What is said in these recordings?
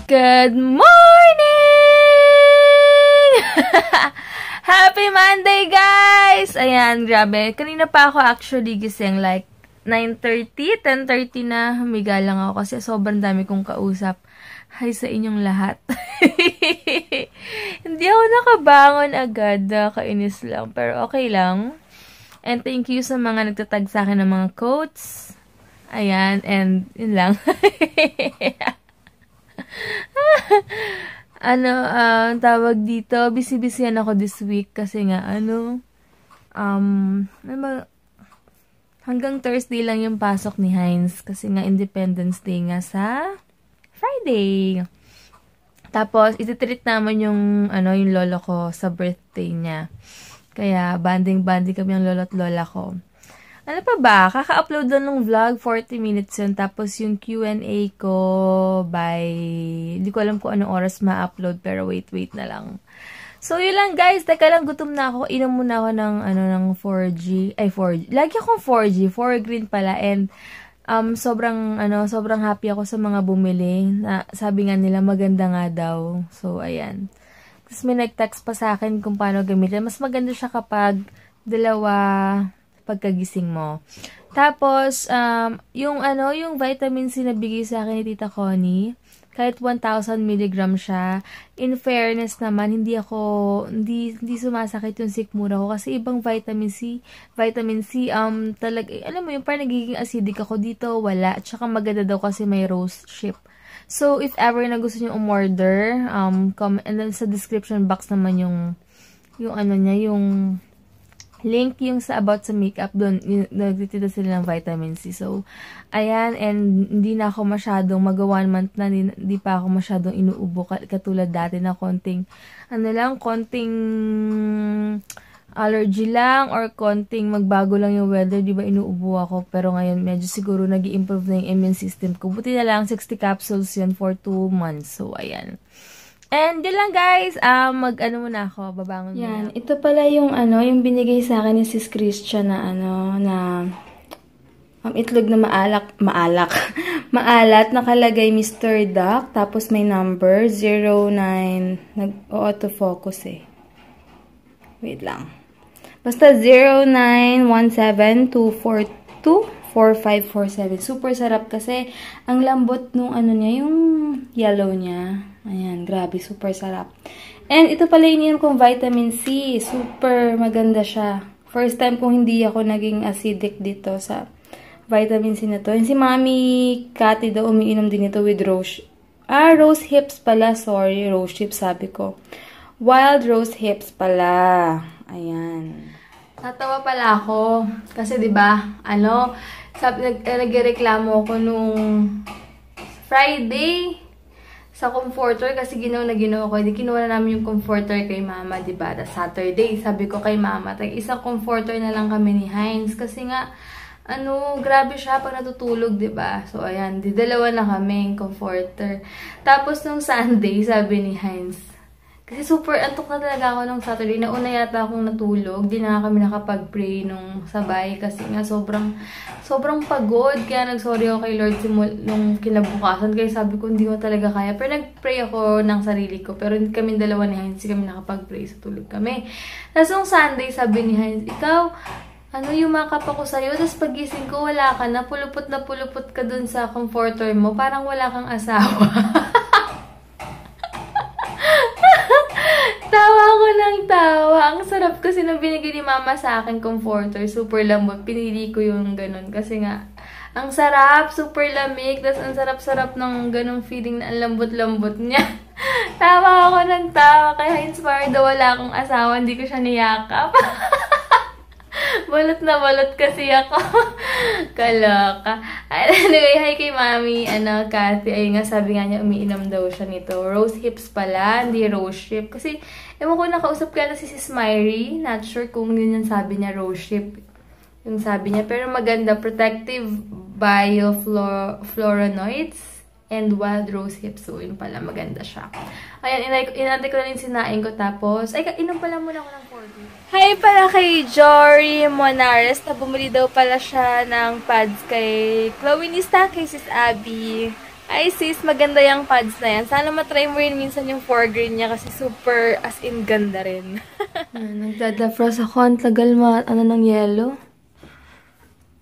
Good morning! Happy Monday, guys! Ayan, grabe. Kanina pa ako actually gising like 9:30, 10:30 na. Humiga lang ako kasi sobrang dami kong kausap. Hi sa inyong lahat. Hindi ako nakabangon agad. Kainis lang. Pero okay lang. And thank you sa mga nagtatag sa akin ng mga quotes. Ayan. And yun lang. Tawag dito, busy-busy ako this week kasi nga, hanggang Thursday lang yung pasok ni Heinz kasi nga Independence Day nga sa Friday. Tapos, ititreat naman yung lolo ko sa birthday niya. Kaya, banding-banding kami ang lolo at lola ko. Ano pa ba? Kaka-upload lang ng vlog, 40 minutes yun. Tapos yung Q&A ko by... Hindi ko alam kung anong oras ma-upload, pero wait na lang. So, yun lang guys. Teka lang, gutom na ako. Inom muna ako ng 4G. Ay, 4G. Lagi akong 4G. 4 green pala. And, sobrang happy ako sa mga bumili. Na, sabi nga nila, maganda nga daw. So, ayan. Tapos may nag-text pa sa akin kung paano gamitin. Mas maganda siya kapag dalawa... pagkagising mo. Tapos, yung vitamin C na bigay sa akin ni Tita Connie, kahit 1,000 mg siya, in fairness naman, hindi sumasakit yung sikmura ko kasi ibang vitamin C, talaga, alam mo yung parang nagiging acidic ako dito, wala. At saka maganda daw kasi may rose ship. So, if ever na gusto nyo umorder, and then sa description box naman yung link yung sa about sa makeup doon, nagtitira sila ng vitamin C. So, ayan, and hindi na ako masyadong, mag-1 month na, hindi pa ako masyadong inuubo katulad dati na konting allergy lang or konting magbago lang yung weather, di ba inuubo ako. Pero ngayon, medyo siguro nag-i-improve na yung immune system ko. Buti na lang, 60 capsules yun for 2 months. So, ayan. And yun lang guys, muna ako, babangon muna. Yan, ito pala yung yung binigay sa akin ni Sis Christian na itlog na maalat, nakalagay Mr. Duck, tapos may number 09, nag-auto-focus Wait lang. Basta 091724245447. Super sarap kasi ang lambot nung niya, yung yellow niya. Ayan, grabe, super sarap. And ito pala yung kong vitamin C. Super maganda siya. First time kong hindi ako naging acidic dito sa vitamin C na to. And si Mami Cathy daw umiinom din ito with rose hips pala. Sorry, rose hips sabi ko. Wild rose hips pala. Ayan. Natawa pala ako. Kasi diba, nagreklamo ako nung Friday sa comforter kasi ginawa ko. Hindi kinuha na namin yung comforter kay Mama, diba? Tapos Saturday, sabi ko kay Mama, isang comforter na lang kami ni Heinz. Kasi nga, grabe siya pag natutulog, diba? So, ayan, dalawa na kami yung comforter. Tapos, nung Sunday, sabi ni Heinz, kasi super antok na talaga ako nung Saturday. Nauna yata akong natulog. Di na kami nakapag-pray nung sabay. Kasi nga sobrang pagod. Kaya nag-sorry ako kay Lord nung kinabukasan. Kaya sabi ko hindi ko talaga kaya. Pero nag-pray ako ng sarili ko. Pero kami dalawa ni Heinz, kami nakapag-pray sa tulog kami. Tapos nung Sunday, sabi ni Heinz, ikaw, yumakap ako sa'yo. Tapos pagising ko, wala ka na. Pulupot ka dun sa comforter mo. Parang wala kang asawa. Tawa ko ng tawa. Ang sarap kasi nung binigay ni Mama sa akin comforter. Super lambot. Pinili ko yung ganun. Kasi nga, ang sarap. Super lamig. Tapos ang sarap-sarap ng ganung feeling na ang lambot-lambot niya. Tawa ako ng tawa. Kaya inspired daw wala akong asawa. Hindi ko siya niyakap. Balot na balot kasi ako. Kaloka. Anyway, hi kay Mami, Cathy. Ayun nga, sabi nga niya, umiinom daw siya nito. Rose hips pala, hindi rose ship. Kasi, ewan ko, nakausap kaya si Sis Myrie. Not sure kung yun yung sabi niya, rose ship. Yung sabi niya. Pero maganda, protective bioflavonoids and wild rose hips. So, yun pala, maganda siya. Ayan, inantay ko na rin sinain ko. Tapos, inom pala muna ako ng 4D. Hi pala kay Jory Monares na bumili daw pala siya ng pads kay Chloe Nista, kay Sis Abby. Ay sis, maganda yung pads na yan. Sana matry mo rin minsan yung foregreen niya kasi super as in ganda rin. Nagdadafrost ako. Ang tagal ng yellow.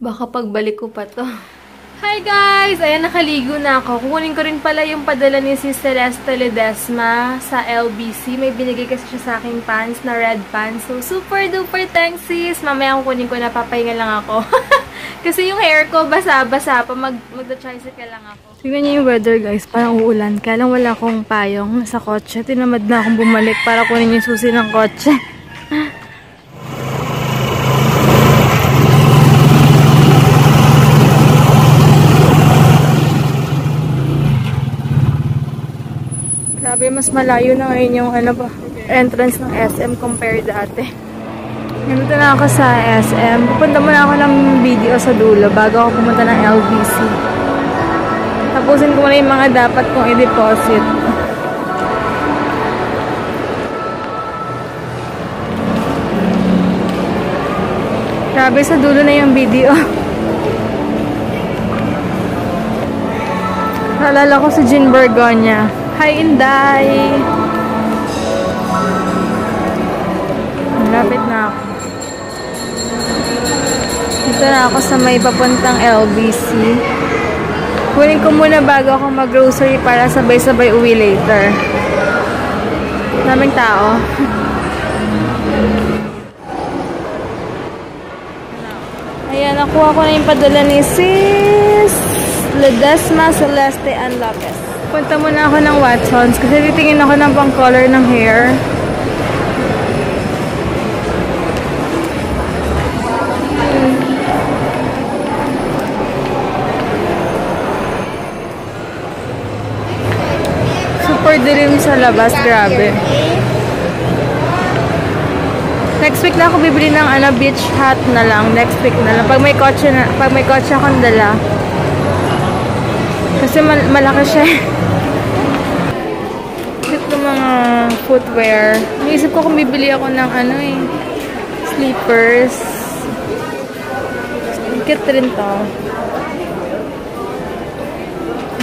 Baka pagbalik ko pa to. Hi guys! Ayan, nakaligo na ako. Kukunin ko rin pala yung padala ni si Celeste Ledesma sa LBC. May binigay kasi siya sa aking pants na red pants. So, super duper thanks sis! Mamaya kukunin ko na, papahinga lang ako. Kasi yung hair ko basa-basa pa. Magda-tricycle lang ako. Tignan niyo yung weather guys. Parang uulan. Kaya lang wala akong payong sa kotse. Tinamad na akong bumalik para kunin yung susi ng kotse. Grabe, mas malayo na ngayon yung entrance ng SM compare dati. Nandito na ako sa SM. Pupunta muna ako ng video sa dulo bago ako pumunta ng LBC. Tapusin ko muna yung mga dapat kong i-deposit. Grabe, sa dulo na yung video. Naalala ko si Jean Bergonia. Hi, Inday! Malapit na ako. Dito na ako sa may papuntang LBC. Kunin ko muna bago ako mag-grocery para sabay-sabay uwi later. Daming tao. Ayan, nakuha ko na yung padala ni Sis Ledesma, Celeste, and Lopez. Punta muna ako ng Watsons kasi titingin ako ng pang-color ng hair. Super dilim sa labas, grabe. Next week na ako bibili ng beach hat na lang. Next week na lang. Pag may kotse akong dala. Kasi malaki siya. Ito mga footwear. Naisip ko kung bibili ako ng slippers. Cute rin to.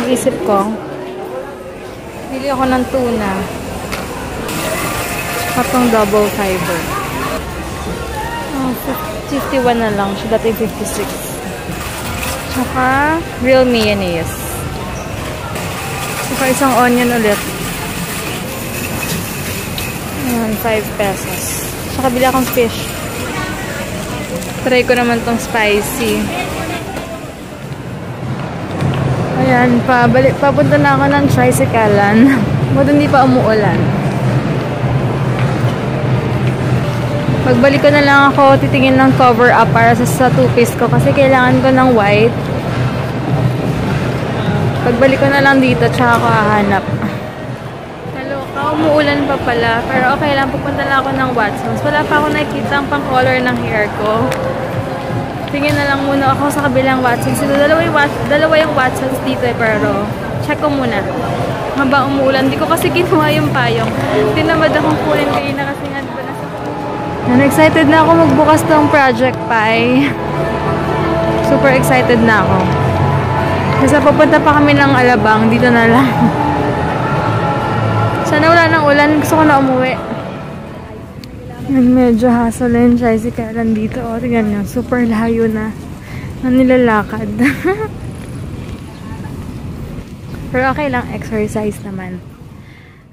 Naisip ko. Bili ako ng tuna. Katong double fiber. Oh, 51 na lang siya. Dati 56. Tsaka real mayonnaise. Saka isang onion ulit. Ayan, 5 pesos. Saka bili akong fish. Try ko naman tong spicy. Ayan, papunta na ako ng tricyclean. Ba't hindi pa umuulan? Pagbalik ko na lang ako, titingin ng cover up para sa two-piece ko kasi kailangan ko ng white. Pagbalik ko na lang dito, tsaka ako hahanap. Kaloka, umuulan pa pala. Pero okay lang, pupunta lang ako ng Watsons. Wala pa ako nakikita ang pang-color ng hair ko. Tingin na lang muna ako sa kabilang Watsons. Ito, dalawa yung Watsons dito pero check ko muna. Habang umuulan, di ko kasi ginawa yung payong. Tinamad akong kunin kayo na kasi nga diba nasa... Excited na ako magbukas tong Project Pi. Super excited na ako. Kasi pupunta pa kami ng Alabang. Dito na lang. Sana wala ng ulan. Gusto ko na umuwi. Medyo hassle yung tricycle dito. O, tingnan nyo. Super layo na nilalakad. Pero okay lang. Exercise naman.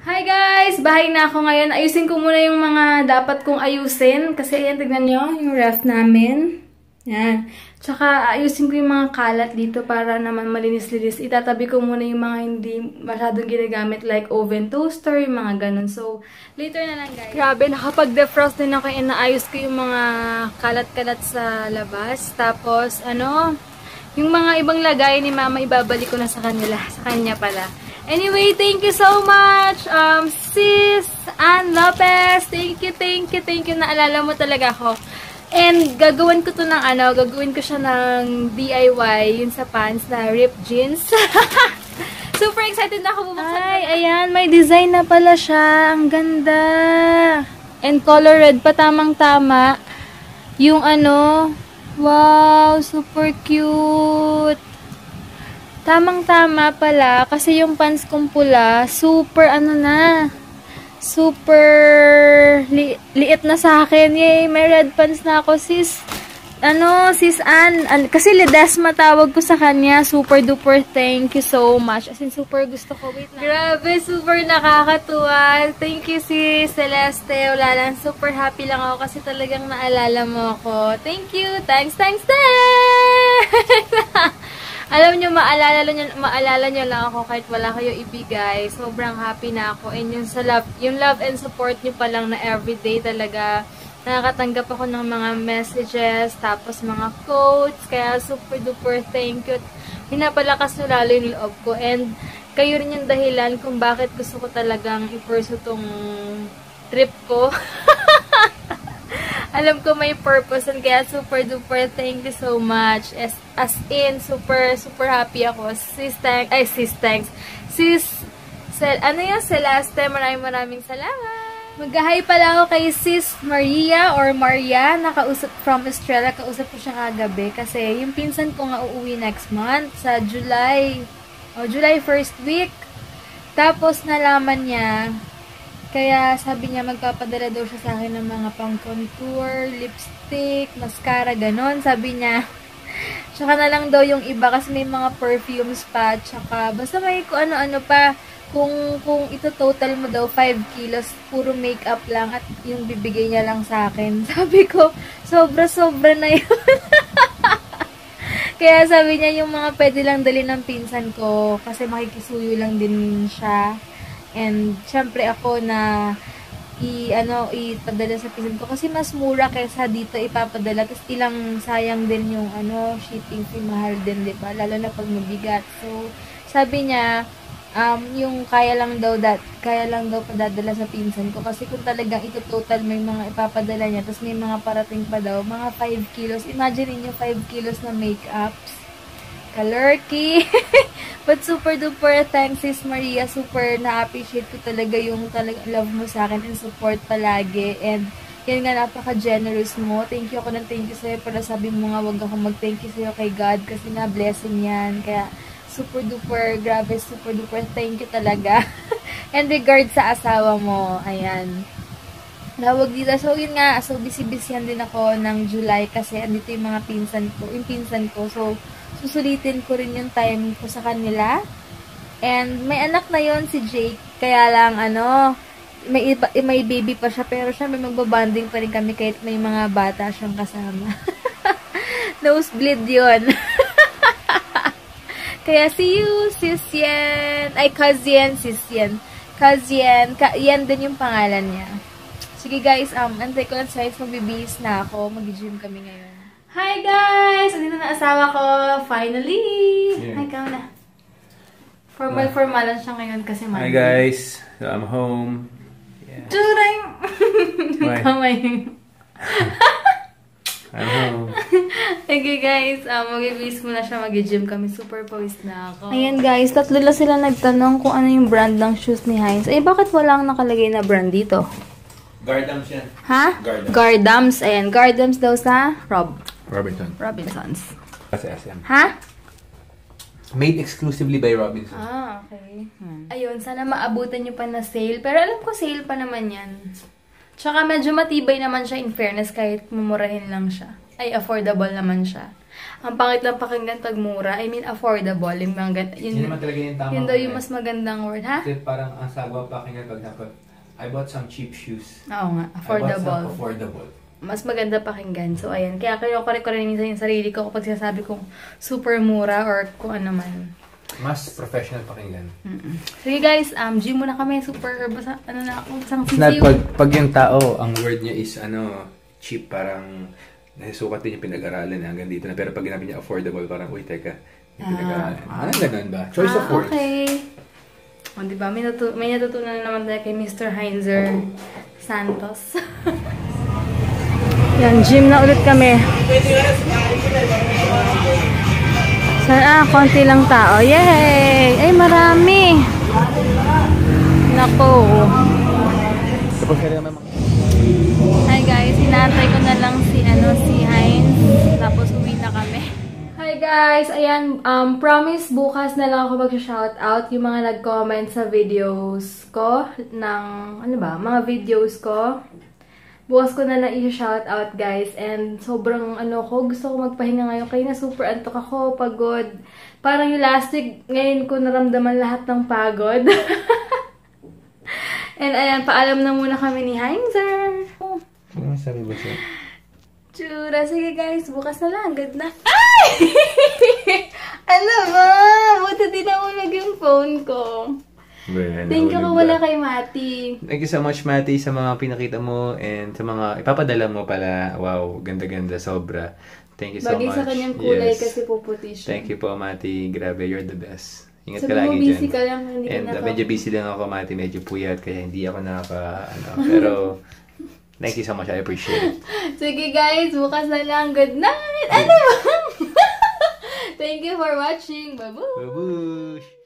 Hi guys! Bahay na ako ngayon. Ayusin ko muna yung mga dapat kong ayusin. Kasi ayan, tignan nyo. Yung ref namin. Yan. Tsaka ayusin ko yung mga kalat dito para naman malinis-linis. Itatabi ko muna yung mga hindi masyadong ginagamit like oven toaster, yung mga ganun. So, later na lang guys. Grabe, nakapag-defrost din ako. Inaayos ko yung mga kalat-kalat sa labas. Tapos, yung mga ibang lagay ni mama, ibabalik ko na sa kanila. Sa kanya pala. Anyway, thank you so much, Sis Ann Lopez. Thank you. Naalala mo talaga ako. And gagawin ko to ng gagawin ko siya ng DIY, yun sa pants na ripped jeans. Super excited na ako bubuksan. Ay, ayan, may design na pala siya. Ang ganda. And color red pa, tamang-tama. Yung wow, super cute. Tamang-tama pala, kasi yung pants kong pula, super super liit na sa akin. Yay, may red pants na ako, sis. Sis Ann, kasi Ledesma tawag ko sa kanya. Super duper thank you so much. As in, super gusto ko. Wait lang. Grabe, super nakakatuwa. Thank you, sis Celeste. Wala lang, super happy lang ako kasi talagang naalala mo ako. Thank you. Thanks. Alam nyo, maalala nyo lang ako kahit wala kayo ibigay. Sobrang happy na ako. And yung love and support nyo pa lang na everyday talaga. Nakakatanggap ako ng mga messages, tapos mga quotes. Kaya super duper thank you. Pinapalakas nyo lalo yung loob ko. And kayo rin yung dahilan kung bakit gusto ko talagang i-pursue tong trip ko. Alam ko may purpose and kaya super duper thank you so much. As in, super happy ako. Sis, Celeste, maraming salamat. Mag-hi pala ako kay Sis Maria or Maria, nakausap from Australia. Kausap ko siya kagabi kasi yung pinsan ko nga uuwi next month sa July 1st week. Tapos nalaman niya, kaya sabi niya magpapadala daw siya sa akin ng mga pang-contour, lipstick, mascara, ganon. Sabi niya, tsaka na lang daw yung iba kasi may mga perfumes pa, tsaka basta may kung ano-ano pa. Kung ito total mo daw 5 kilos, puro makeup lang at yung bibigay niya lang sa akin. Sabi ko, sobra-sobra na yun. Kaya sabi niya yung mga pwede lang dali ng pinsan ko kasi makikisuyo lang din siya. And, syempre ako na ipadala sa pinsan ko. Kasi mas mura kaysa dito ipapadala. Tapos ilang sayang din yung shipping fee, mahal din, diba? Lalo na pag mabigat. So, sabi niya, yung kaya lang daw padadala sa pinsan ko. Kasi kung talagang ito total may mga ipapadala niya, tapos may mga parating pa daw, mga 5 kilos. Imagine niyo 5 kilos na makeups. Kalurky. But super duper thanks, Sis Maria. Super na-appreciate ko talaga yung love mo sa akin and support palagi. And yan nga, napaka-generous mo. Thank you ako ng thank you sa'yo. Para sabi mo nga, wag ako mag-thank you sa'yo kay God kasi nga blessing yan. Kaya super duper, grabe, super duper thank you talaga. And regard sa asawa mo, ayan. Tawag dito. So, yun nga, so busy-busyan din ako ng July kasi andito yung mga pinsan ko. So, susulitin ko rin yung time ko sa kanila. And may anak na yon si Jake. Kaya lang, may baby pa siya. Pero siya, may magbabanding pa rin kami kahit may mga bata siyang kasama. Nosebleed yun. Kaya see you, Sis Yen. Ay, Kazien, Sis Yen. Kazien. Yan din yung pangalan niya. Sige guys, antay ko lang size. Magbibihis na ako. Mag-gym kami ngayon. Hi guys! Andito na asawa ko. Finally! Yeah. Hi, ikaw na. Formal siya ngayon kasi Monday. Hi guys! So, I'm home. Yeah. Turing! Kamay. I'm home. Okay guys, mag-ibis muna siya. Mag-gym kami. Super pawis na ako. Ayan guys, tatlo lang sila nagtanong kung ano yung brand ng shoes ni Heinz. Eh, bakit walang nakalagay na brand dito? Gardams yan. Ha? Gardams. Ayan, Gardams daw sa Robinsons. Kasi SM. Ha? Made exclusively by Robinsons. Okay. Ayun, sana maabutan nyo pa na sale. Pero alam ko sale pa naman yan. Tsaka medyo matibay naman siya in fairness kahit mumurahin lang siya. Ay, affordable naman siya. Ang pangit lang pakinggan pag mura. I mean, affordable. Yun naman talaga yung tama. Yun daw yung mas magandang word, ha? Kasi parang ang sagwa pakinggan pag I bought some cheap shoes. Oo nga, affordable. I bought some affordable. Mas maganda pakinggan. So, ayan. Kaya ko rin minsan yung sarili ko kapag sinasabi kong super mura or kung ano man. Mas professional pakinggan. Sige guys, gym muna kami. Super, basang sisiw. Pag yung tao, ang word niya is cheap, parang nasukat din yung pinag-aralan hanggang dito na. Pero pag ginabi niya affordable, parang, uy, teka, may pinag-aralan. Ganun ba? Choice of words. Okay. O, diba? May natutunan naman tayo kay Mr. Heinzer Santos. Yan, gym na ulit kami. Sana, konti lang tao. Yay! Ay, marami! Nako. Hi guys, inaantay ko na lang si Heinz. Tapos uwi na kami. Hi guys! guys, ayan, promise bukas na lang ako mag-shoutout yung mga nag-comment sa videos ko ng, ano ba, mga videos ko. Bukas ko na lang i-shoutout guys, and sobrang gusto ko magpahinga ngayon kaya na super antok ako, pagod. Parang yung last week, ngayon ko naramdaman lahat ng pagod. And ayan, paalam na muna kami ni Heinzer. Ano sabi ba siya? Tsura. Sige guys, bukas na lang. Good na. Ay! Ano ba? Buta din namulag yung phone ko. Thank you ko muna kay Mati. Thank you so much, Mati, sa mga pinakita mo and sa mga ipapadala mo pala. Wow, ganda-ganda, sobra. Thank you so much. Bagay sa kanyang kulay kasi puputi siya. Thank you po, Mati. Grabe, you're the best. Ingat Sabi ka lagi mo, dyan. busy ka lang, hindi and ka medyo busy lang ako, Mati. Medyo puyat, kaya hindi ako pero thank you so much. I appreciate it. Sige guys, bukas na lang. Good night! Ano ba? Thank you for watching. Babush! Babush!